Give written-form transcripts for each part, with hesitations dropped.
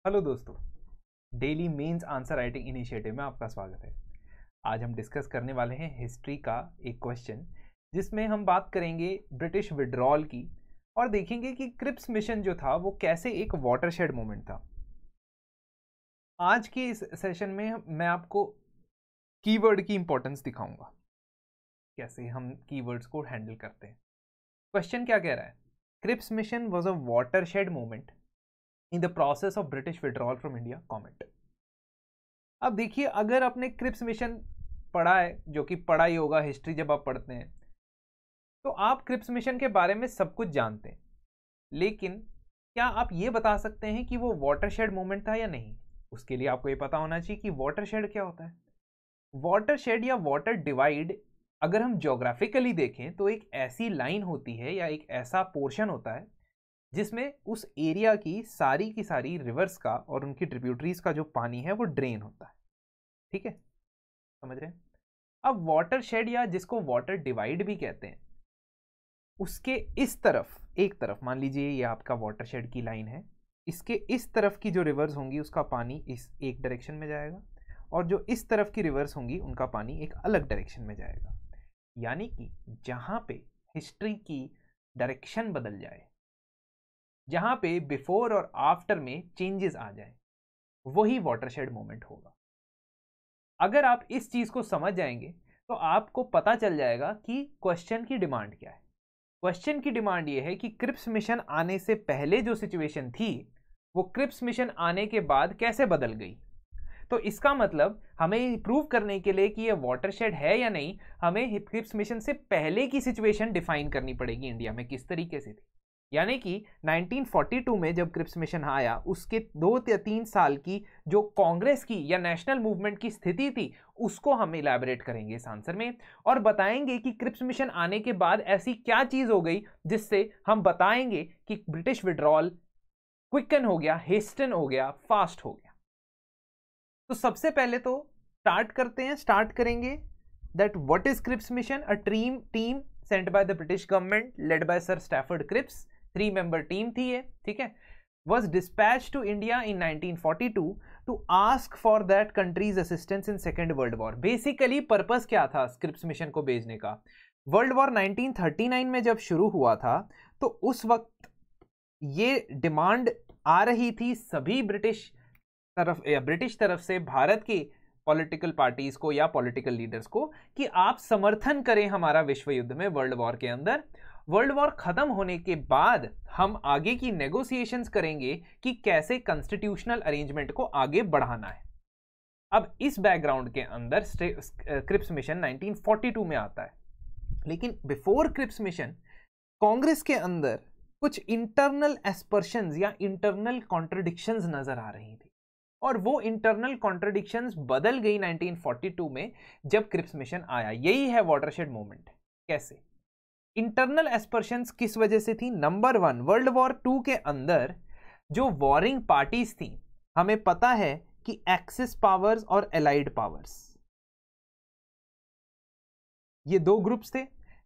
Hello दोस्तों, daily mains answer writing initiative में आपका स्वागत है। आज हम डिस्कस करने वाले हैं हिस्ट्री का एक क्वेश्चन जिसमें हम बात करेंगे ब्रिटिश विड्रॉल की और देखेंगे कि क्रिप्स मिशन जो था वो कैसे एक वाटरशेड मोमेंट था। आज के इस सेशन में मैं आपको कीवर्ड की इंपॉर्टेंस दिखाऊंगा, कैसे हम कीवर्ड्स को हैंडल करते हैं। क्वेश्चन क्या कह रहा है? Cripps mission was a watershed moment in the process of British withdrawal from India, comment. अब देखिए, अगर आपने क्रिप्स मिशन पढ़ा है, जो कि पढ़ा ही होगा हिस्ट्री जब आप पढ़ते हैं, तो आप क्रिप्स मिशन के बारे में सब कुछ जानते हैं। लेकिन क्या आप ये बता सकते हैं कि वो वाटरशेड मोमेंट था या नहीं? उसके लिए आपको ये पता होना चाहिए कि वाटरशेड क्या होता है। वाटरशेड या वाटर डिवाइड अगर हम ज्योग्राफिकली देखें तो एक ऐसी लाइन होती है या एक ऐसा पोर्शन होता है जिसमें उस एरिया की सारी रिवर्स का और उनकी ट्रिब्यूटरीज का जो पानी है वो ड्रेन होता है। ठीक है, समझ रहे हैं? अब वाटरशेड या जिसको वाटर डिवाइड भी कहते हैं, उसके इस तरफ, एक तरफ मान लीजिए ये आपका वाटरशेड की लाइन है, इसके इस तरफ की जो रिवर्स होंगी उसका पानी इस एक डायरेक्शन में जाएगा और जो इस तरफ की रिवर्स होंगी उनका पानी एक अलग डायरेक्शन में जाएगा। यानी कि जहां पे हिस्ट्री की डायरेक्शन बदल जाए, जहां पे बिफोर और आफ्टर में चेंजेस आ जाए, वही वाटरशेड मोमेंट होगा। अगर आप इस चीज को समझ जाएंगे तो आपको पता चल जाएगा कि क्वेश्चन की डिमांड क्या है। क्वेश्चन की डिमांड यह है कि क्रिप्स मिशन आने से पहले जो सिचुएशन थी वो क्रिप्स मिशन आने के बाद कैसे बदल गई। तो इसका मतलब हमें प्रूव करने के लिए कि ये वाटरशेड है या नहीं, हमें क्रिप्स मिशन से पहले की सिचुएशन डिफाइन करनी पड़ेगी इंडिया में किस तरीके से थी। यानी कि 1942 में जब क्रिप्स मिशन आया, उसके 2 या 3 साल की जो कांग्रेस की या नेशनल मूवमेंट की स्थिति थी उसको हम इलैबोरेट करेंगे इस आंसर में और बताएंगे कि क्रिप्स मिशन आने के बाद ऐसी क्या चीज हो गई जिससे हम बताएंगे कि ब्रिटिश विड्रॉल क्विकन हो गया, हेस्टन हो गया, फास्ट हो गया। तो सबसे पहले तो स्टार्ट करेंगे that what is Cripps mission. A team sent by the British government led by sir Stafford Cripps, 3 member team थी ये, ठीक है, was dispatched to India in 1942 to ask for that country's assistance in Second World War। Basically purpose क्या था Cripps mission को भेजने का? World war 1939 में जब शुरू हुआ था तो उस वक्त ये डिमांड आ रही थी सभी ब्रिटिश तरफ से भारत की पॉलिटिकल पार्टीज को या पॉलिटिकल लीडर्स को कि आप समर्थन करें हमारा विश्व युद्ध में, वर्ल्ड वॉर के अंदर। वर्ल्ड वॉर खत्म होने के बाद हम आगे की नेगोशिएशंस करेंगे कि कैसे कॉन्स्टिट्यूशनल अरेंजमेंट को आगे बढ़ाना है। अब इस बैकग्राउंड के अंदर क्रिप्स मिशन 1942 में आता है। लेकिन बिफोर क्रिप्स मिशन कांग्रेस के अंदर कुछ इंटरनल एस्पर्शंस या इंटरनल कॉन्ट्रडिक्शंस नजर आ रही थी और वो इंटरनल कॉन्ट्रडिक्शंस बदल गई 1942 में जब क्रिप्स मिशन आया। यही है वाटरशेड मोमेंट। कैसे इंटरनल एस्पर्शंस किस वजह से थी? नंबर 1, वर्ल्ड वॉर 2 के अंदर जो वॉरिंग पार्टीज थी, हमें पता है कि एक्सिस पावर्स और एलाइड पावर्स, ये 2 ग्रुप्स थे।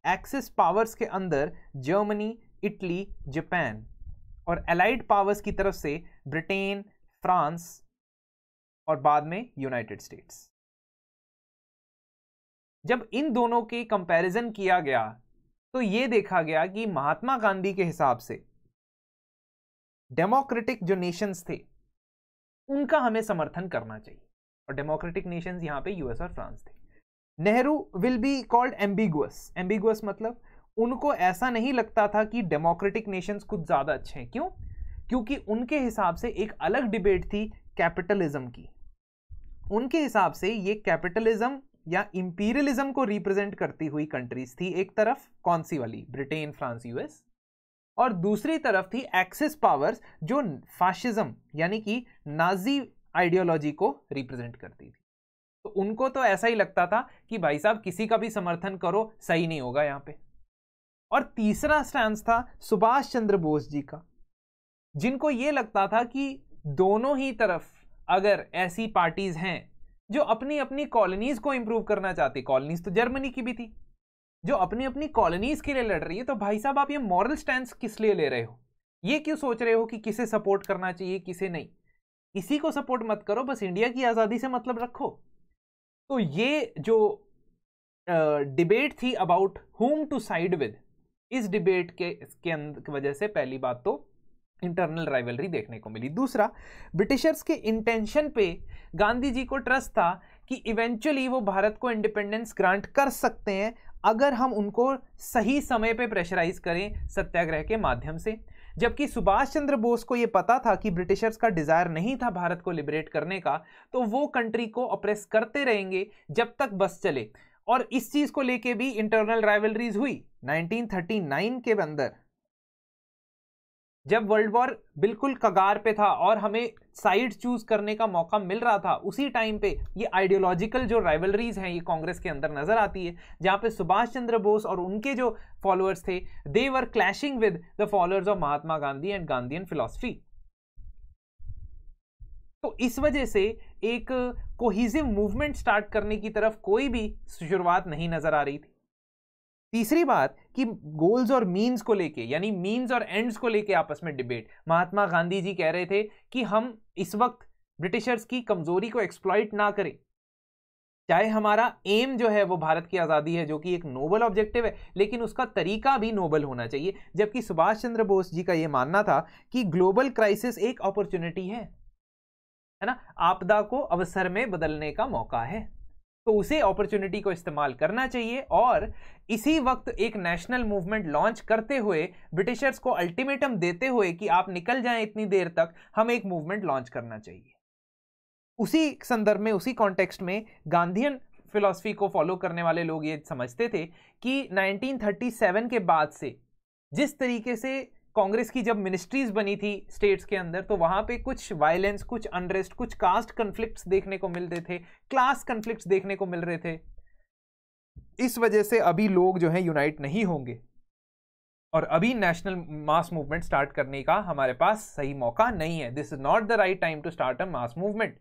एक्सिस पावर्स के अंदर जर्मनी, इटली, जापान और एलाइड पावर्स की तरफ से ब्रिटेन, फ्रांस और बाद में यूनाइटेड स्टेट्स। जब इन दोनों के कंपैरिजन किया गया तो यह देखा गया कि महात्मा गांधी के हिसाब से डेमोक्रेटिक जो नेशंस थे उनका हमें समर्थन करना चाहिए और डेमोक्रेटिक नेशंस यहां पे यूएस और फ्रांस थे। Nehru will be called ambiguous. Ambiguous मतलब उनको ऐसा नहीं लगता था कि डेमोक्रेटिक नेशंस कुछ ज्यादा अच्छे हैं। क्यों? क्योंकि उनके हिसाब से एक अलग डिबेट थी कैपिटलिज्म की। उनके हिसाब से ये कैपिटलिज्म या इंपीरियलिज्म को रिप्रेजेंट करती हुई कंट्रीज थी। एक तरफ कौन सी वाली? ब्रिटेन, फ्रांस, यूएस, और दूसरी तरफ थी एक्सिस पावर्स जो फाशिज्म यानी कि नाजी आइडियोलॉजी को रिप्रेजेंट करती थी। तो उनको तो ऐसा ही लगता था कि भाई साहब किसी का भी समर्थन करो, सही नहीं होगा यहां पे। और तीसरा स्टैंस था सुभाष चंद्र बोस जी का, जिनको यह लगता था कि दोनों ही तरफ अगर ऐसी पार्टीज हैं जो अपनी अपनी कॉलोनीज को इंप्रूव करना चाहती, कॉलोनीज तो जर्मनी की भी थी, जो अपनी अपनी कॉलोनीज के लिए लड़ रही है, तो भाई साहब आप ये मॉरल स्टैंड किस लिए ले रहे हो? ये क्यों सोच रहे हो कि किसे सपोर्ट करना चाहिए किसे नहीं? इसी को सपोर्ट मत करो, बस इंडिया की आजादी से मतलब रखो। तो ये जो डिबेट थी about whom to side with, इस डिबेट के वजह से पहली बात तो इंटरनल राइवलरी देखने को मिली। दूसरा, ब्रिटिशर्स के इंटेंशन पे गांधी जी को ट्रस्ट था कि इवेंचुअली वो भारत को इंडिपेंडेंस ग्रांट कर सकते हैं अगर हम उनको सही समय पे प्रेशराइज करें सत्याग्रह के माध्यम से। जबकि सुभाष चंद्र बोस को यह पता था कि ब्रिटिशर्स का डिजायर नहीं था भारत को लिबरेट करने का, तो वो कंट्री को ऑप्रेस करते रहेंगे जब तक बस चले। और इस चीज को लेके भी इंटरनल राइवलरीज हुई 1939 के अंदर, जब वर्ल्ड वॉर बिल्कुल कगार पे था और हमें साइड चूज करने का मौका मिल रहा था। उसी टाइम पे ये आइडियोलॉजिकल जो राइवलरीज हैं ये कांग्रेस के अंदर नजर आती है, जहां पे सुभाष चंद्र बोस और उनके जो फॉलोअर्स थे they were clashing with the followers of Mahatma Gandhi and Gandhian philosophy. तो इस वजह से एक कोहिजिव मूवमेंट स्टार्ट करने की तरफ कोई भी शुरुआत नहीं नजर आ रही थी। तीसरी बात कि गोल्स और मीन्स को लेके, यानी मीन्स और एंड्स को लेके आपस में डिबेट। महात्मा गांधी जी कह रहे थे कि हम इस वक्त ब्रिटिशर्स की कमजोरी को एक्सप्लॉइट ना करें, चाहे हमारा एम जो है वो भारत की आजादी है जो कि एक नोबल ऑब्जेक्टिव है, लेकिन उसका तरीका भी नोबल होना चाहिए। जबकि सुभाष चंद्र बोस जी का यह मानना था कि ग्लोबल क्राइसिस एक अपॉर्चुनिटी है ना, आपदा को अवसर में बदलने का मौका है, तो उसे अपॉर्चुनिटी को इस्तेमाल करना चाहिए। और इसी वक्त एक नेशनल मूवमेंट लॉन्च करते हुए, ब्रिटिशर्स को अल्टीमेटम देते हुए कि आप निकल जाएं इतनी देर तक, हम एक मूवमेंट लॉन्च करना चाहिए। उसी संदर्भ में, उसी कॉन्टेक्स्ट में गांधीयन फिलॉसफी को फॉलो करने वाले लोग ये समझते थे कि 1937 के बाद से जिस तरीके से कांग्रेस की जब मिनिस्ट्रीज बनी थी स्टेट्स के अंदर, तो वहां पे कुछ वायलेंस, कुछ अनरेस्ट, कुछ कास्ट कन्फ्लिक्ट्स देखने को मिलते थे, क्लास कन्फ्लिक्ट्स देखने को मिल रहे थे। इस वजह से अभी लोग जो है यूनाइट नहीं होंगे और अभी नेशनल मास मूवमेंट स्टार्ट करने का हमारे पास सही मौका नहीं है। This is not the right time to start a mass movement.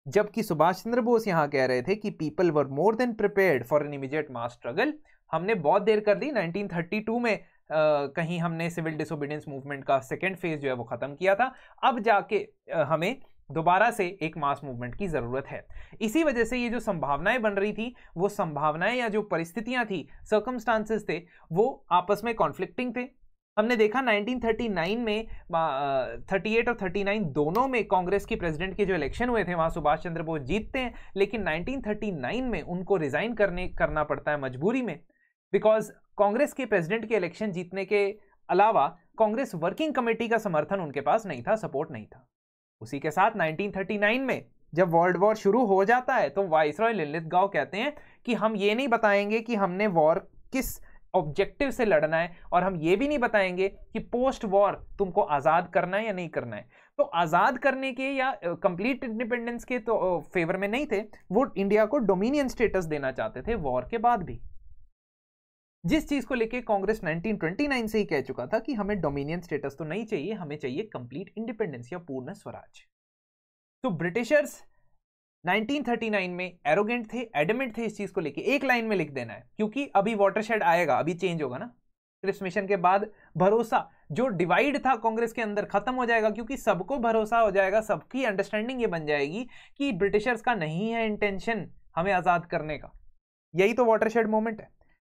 जबकि सुभाष चंद्र बोस यहां कह रहे थे कि people were more than prepared for an immediate mass struggle. हमने बहुत देर कर दी, 1932 में कहीं हमने सिविल डिसोबीडियंस मूवमेंट का सेकेंड फेज जो है वो खत्म किया था। अब जाके हमें दोबारा से एक मास मूवमेंट की जरूरत है। इसी वजह से ये जो संभावनाएं बन रही थी, वो संभावनाएं या जो परिस्थितियां थी, सर्कमस्टांसेस थे, वो आपस में कॉन्फ्लिक्टिंग थे। हमने देखा 1939 में 38 और 39 दोनों में कांग्रेस की प्रेसिडेंट के जो इलेक्शन हुए थे वहां सुभाष चंद्र बोस जीतते हैं, लेकिन 1939 में उनको रिजाइन करना पड़ता है मजबूरी में, बिकॉज कांग्रेस के प्रेसिडेंट के इलेक्शन जीतने के अलावा कांग्रेस वर्किंग कमेटी का समर्थन उनके पास नहीं था, सपोर्ट नहीं था। उसी के साथ 1939 में जब वर्ल्ड वॉर शुरू हो जाता है तो वाइसरॉय लिनलिथगाउ कहते हैं कि हम ये नहीं बताएंगे कि हमने वॉर किस ऑब्जेक्टिव से लड़ना है, और हम ये भी नहीं बताएंगे कि पोस्ट वॉर तुमको आजाद करना है या नहीं करना है। तो आजाद करने के या कंप्लीट इंडिपेंडेंस के तो फेवर में नहीं थे, वो इंडिया को डोमिनियन स्टेटस देना चाहते थे वॉर के बाद भी, जिस चीज को लेके कांग्रेस 1929 से ही कह चुका था कि हमें डोमिनियन स्टेटस तो नहीं चाहिए, हमें चाहिए कंप्लीट इंडिपेंडेंस या पूर्ण स्वराज। तो ब्रिटिशर्स 1939 में एरोगेंट थे, एडमेंट थे इस चीज को लेके, एक लाइन में लिख देना है, क्योंकि अभी वाटरशेड आएगा, अभी चेंज होगा ना, क्रिप्स मिशन के बाद भरोसा जो डिवाइड था कांग्रेस के अंदर खत्म हो जाएगा, क्योंकि सबको भरोसा हो जाएगा, सबकी अंडरस्टैंडिंग ये बन जाएगी कि ब्रिटिशर्स का नहीं है इंटेंशन हमें आजाद करने का। यही तो वाटरशेड मोमेंट है।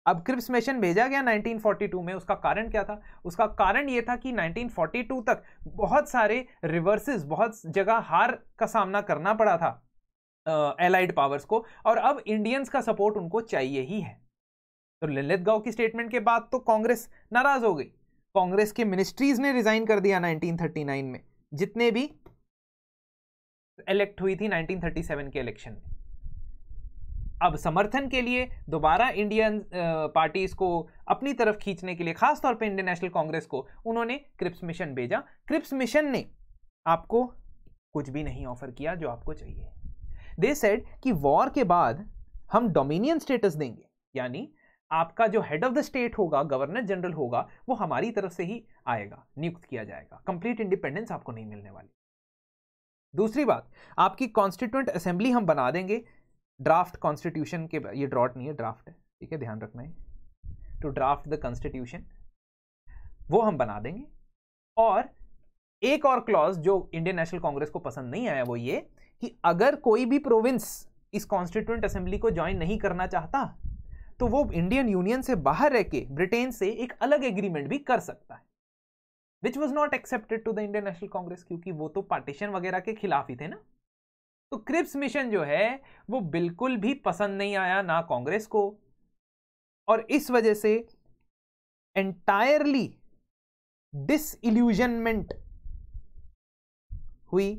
अब क्रिप्स मिशन भेजा गया 1942 में, उसका कारण क्या था? उसका कारण यह था कि 1942 तक बहुत सारे रिवर्सेस, बहुत जगह हार का सामना करना पड़ा था एलाइड पावर्स को, और अब इंडियंस का सपोर्ट उनको चाहिए ही है। तो लिनलिथगाउ की स्टेटमेंट के बाद तो कांग्रेस नाराज हो गई, कांग्रेस के मिनिस्ट्रीज ने रिजाइन कर दिया 1939 में, जितने भी इलेक्ट हुई थी 1937 के इलेक्शन में। अब समर्थन के लिए दोबारा इंडियन पार्टीज को अपनी तरफ खींचने के लिए, खासतौर पे इंडियन नेशनल कांग्रेस को, उन्होंने क्रिप्स मिशन भेजा। क्रिप्स मिशन ने आपको कुछ भी नहीं ऑफर किया जो आपको चाहिए। दे सेड कि वॉर के बाद हम डोमिनियन स्टेटस देंगे, यानी आपका जो हेड ऑफ द स्टेट होगा, गवर्नर जनरल होगा, वो हमारी तरफ से ही आएगा, नियुक्त किया जाएगा, कंप्लीट इंडिपेंडेंस आपको नहीं मिलने वाली। दूसरी बात, आपकी कॉन्स्टिट्यूएंट असेंबली हम बना देंगे, ड्राफ्ट कॉन्स्टिट्यूशन के, ये ड्रॉट नहीं है, ड्राफ्ट है, ठीक है, ध्यान रखना है, टू ड्राफ्ट द कॉन्स्टिट्यूशन, वो हम बना देंगे, और एक और क्लॉज जो इंडियन नेशनल कांग्रेस को पसंद नहीं आया वो ये कि अगर कोई भी प्रोविंस इस कॉन्स्टिट्यूएंट असेंबली को ज्वाइन नहीं करना चाहता तो वो इंडियन यूनियन से बाहर रह के ब्रिटेन से एक अलग एग्रीमेंट भी कर सकता है, which was not accepted to the Indian national Congress, क्योंकि वो तो पार्टीशन वगैरह के खिलाफ ही थे ना। तो क्रिप्स मिशन जो है वो बिल्कुल भी पसंद नहीं आया ना कांग्रेस को, और इस वजह से एंटायरली डिसइल्यूजनमेंट हुई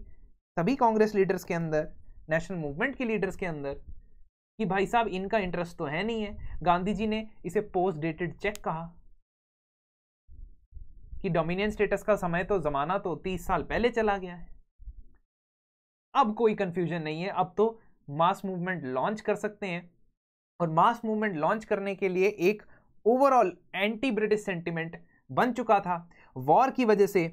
सभी कांग्रेस लीडर्स के अंदर, नेशनल मूवमेंट के लीडर्स के अंदर, कि भाई साहब इनका इंटरेस्ट तो है नहीं है। गांधी जी ने इसे पोस्ट डेटेड चेक कहा कि डोमिनियन स्टेटस का समय तो जमाना तो 30 साल पहले चला गया है। अब कोई कंफ्यूजन नहीं है, अब तो मास मूवमेंट लॉन्च कर सकते हैं, और मास मूवमेंट लॉन्च करने के लिए एक ओवरऑल एंटी ब्रिटिश सेंटिमेंट बन चुका था। वॉर की वजह से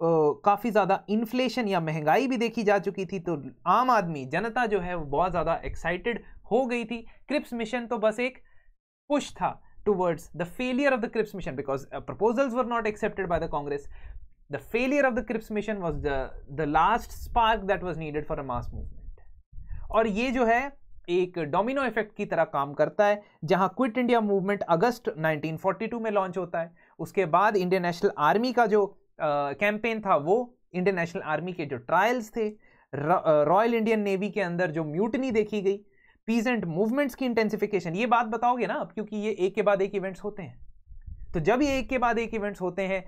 काफ़ी ज़्यादा इन्फ्लेशन या महंगाई भी देखी जा चुकी थी, तो आम आदमी जनता जो है वो बहुत ज़्यादा एक्साइटेड हो गई थी। क्रिप्स मिशन तो बस एक पुश था towards the failure of the Cripps mission, because proposals were not accepted by the Congress. The failure of the Cripps mission was the last spark that was needed for a mass movement. और ये जो है एक domino effect की तरह काम करता है, जहां क्विट इंडिया मूवमेंट अगस्त 1942 में लॉन्च होता है। उसके बाद इंडियन नेशनल आर्मी का जो कैंपेन था, वो इंडियन नेशनल आर्मी के जो ट्रायल्स थे, रॉयल इंडियन नेवी के अंदर जो म्यूटनी देखी गई, पीजेंट मूवमेंट्स की इंटेंसिफिकेशन, ये बात बताओगे ना अब, क्योंकि ये एक के बाद एक इवेंट्स होते हैं। तो जब ये एक के बाद एक इवेंट्स होते हैं,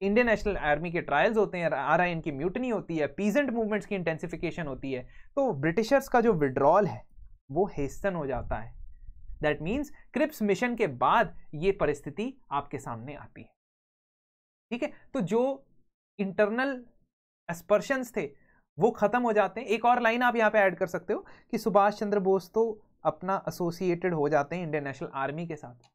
इंडियन नेशनल आर्मी के ट्रायल्स होते हैं, RIN की म्यूटनी होती है, पीजेंट मूवमेंट्स की इंटेंसिफिकेशन होती है, तो ब्रिटिशर्स का जो विड्रॉल है वो हेस्टन हो जाता है। दैट मीन्स क्रिप्स मिशन के बाद ये परिस्थिति आपके सामने आती है। ठीक है, तो जो इंटरनल एस्पर्शंस थे वो खत्म हो जाते हैं। एक और लाइन आप यहां पे ऐड कर सकते हो कि सुभाष चंद्र बोस तो अपना एसोसिएटेड हो जाते हैं इंडियन नेशनल आर्मी के साथ।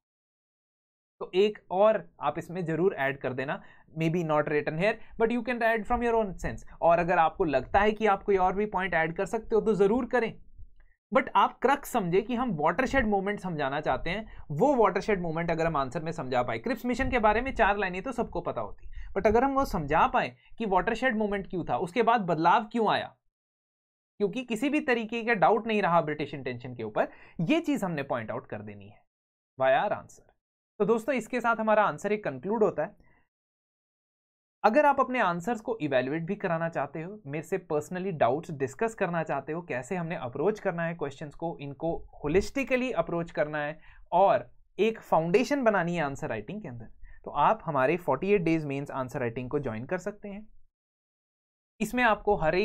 तो एक और आप इसमें जरूर ऐड कर देना, may be not written here but you can add from your own sense. और अगर आपको लगता है कि आप कोई और भी पॉइंट ऐड कर सकते हो तो जरूर करें, बट आप क्रक्स समझे कि हम वाटरशेड मूवमेंट समझाना चाहते हैं। वो वाटरशेड मूवमेंट अगर हम आंसर में समझा पाए, क्रिप्स मिशन के बारे में 4 लाइनें तो सबको पता होती, बट अगर हम वो समझा पाए कि वाटरशेड मूवमेंट क्यों था, उसके बाद बदलाव क्यों आया, क्योंकि किसी भी तरीके का डाउट नहीं रहा ब्रिटिश इंटेंशन के ऊपर, ये चीज हमने पॉइंट आउट कर देनी है वाया आंसर। तो दोस्तों इसके साथ हमारा आंसर एक कंक्लूड होता है। अगर आप अपने आंसर्स को इवैल्यूएट भी कराना चाहते हो, मेरे से पर्सनली डाउट्स डिस्कस करना चाहते हो, कैसे हमने अप्रोच करना है क्वेश्चंस को, इनको होलिस्टिकली अप्रोच करना है और एक फाउंडेशन बनानी है आंसर राइटिंग के अंदर, तो आप हमारे 48 डेज मेंस आंसर राइटिंग को ज्वाइन कर सकते हैं। इसमें आपको हर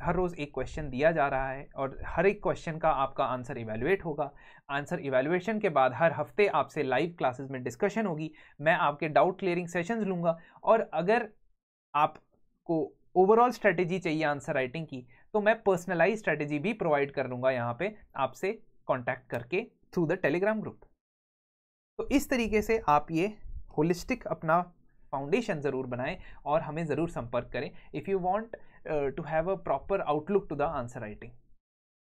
रोज एक क्वेश्चन दिया जा रहा है और हर एक क्वेश्चन का आपका आंसर इवैल्यूएट होगा। आंसर इवैल्यूएशन के बाद हर हफ्ते आपसे लाइव क्लासेस में डिस्कशन होगी, मैं आपके डाउट क्लियरिंग सेशंस लूंगा। और अगर आपको ओवरऑल स्ट्रेटेजी चाहिए आंसर राइटिंग की, तो मैं पर्सनलाइज स्ट्रेटेजी भी प्रोवाइड कर दूंगा यहाँ पे आपसे कांटेक्ट करके थ्रू द टेलीग्राम ग्रुप। तो इस तरीके से आप ये होलिस्टिक अपना फाउंडेशन जरूर बनाएं और हमें जरूर संपर्क करें if you want to have a proper outlook to the answer writing.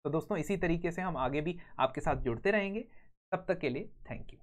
तो दोस्तों इसी तरीके से हम आगे भी आपके साथ जुड़ते रहेंगे। तब तक के लिए थैंक यू।